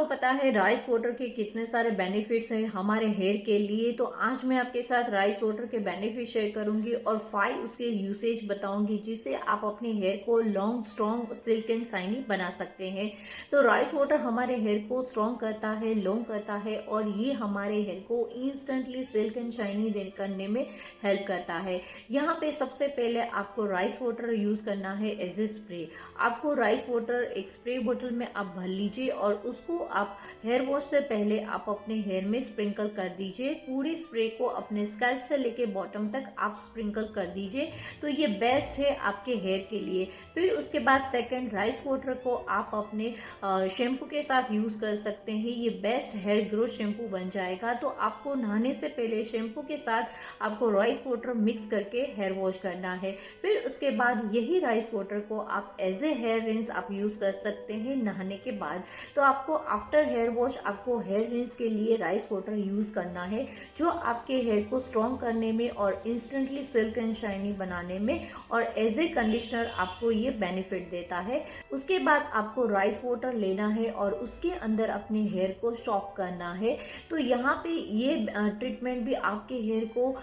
आपको पता है राइस वाटर के कितने सारे बेनिफिट्स हैं हमारे हेयर के लिए, तो आज मैं आपके साथ राइस वाटर के बेनिफिट शेयर करूंगी और 5 उसके यूसेज बताऊंगी जिससे आप अपने हेयर को long strong silk and shiny बना सकते हैं। तो राइस वाटर हमारे हेयर को स्ट्रॉन्ग करता है, लॉन्ग करता है और ये हमारे हेयर को इंस्टेंटली सिल्क एंड शाइनी करने में हेल्प करता है। यहाँ पे सबसे पहले आपको राइस वाटर यूज करना है एज ए स्प्रे। आपको राइस वाटर एक स्प्रे बोतल में आप भर लीजिए और उसको आप हेयर वॉश से पहले आप अपने हेयर में स्प्रिंकल कर दीजिए। पूरी स्प्रे को अपने स्कैल्प से लेके बॉटम तक आप स्प्रिंकल कर दीजिए, तो ये बेस्ट है आपके हेयर के लिए। फिर उसके बाद सेकंड, राइस वाटर को आप अपने शैम्पू के साथ यूज कर सकते हैं। ये बेस्ट हेयर ग्रोथ शैम्पू बन जाएगा। तो आपको नहाने से पहले शैम्पू के साथ आपको राइस वाटर मिक्स करके हेयर वॉश करना है। फिर उसके बाद यही राइस वाटर को आप एज ए हेयर रिंस आप यूज कर सकते हैं नहाने के बाद। तो आपको आफ्टर हेयर वॉश आपको हेयर रिंस के लिए राइस वाटर यूज करना है, जो आपके हेयर को स्ट्रॉन्ग करने में और इंस्टेंटली सिल्क एंड शाइनी बनाने में और एज ए कंडीशनर आपको ये बेनिफिट देता है। उसके बाद आपको राइस वाटर लेना है और उसके अंदर अपने हेयर को शॉक करना है। तो यहाँ पे ये ट्रीटमेंट भी आपके हेयर को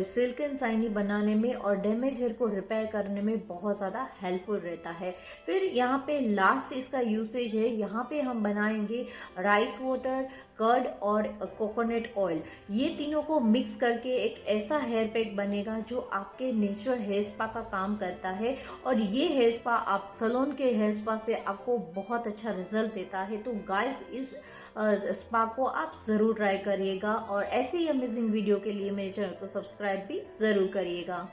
सिल्क एंड शाइनी बनाने में और डैमेज हेयर को रिपेयर करने में बहुत ज़्यादा हेल्पफुल रहता है। फिर यहाँ पे लास्ट इसका यूसेज है, यहाँ पे हम बनाएंगे राइस वाटर, कर्ड और कोकोनट ऑयल। ये तीनों को मिक्स करके एक ऐसा हेयर पैक बनेगा जो आपके नेचुरल हेयर स्पा का काम करता है। और ये हेयर स्पा आप सैलून के हेयर स्पा से आपको बहुत अच्छा रिजल्ट देता है। तो गाइस इस स्पा को आप ज़रूर ट्राई करिएगा और ऐसे ही अमेजिंग वीडियो के लिए मेरे चैनल को सब्सक्राइब भी ज़रूर करिएगा।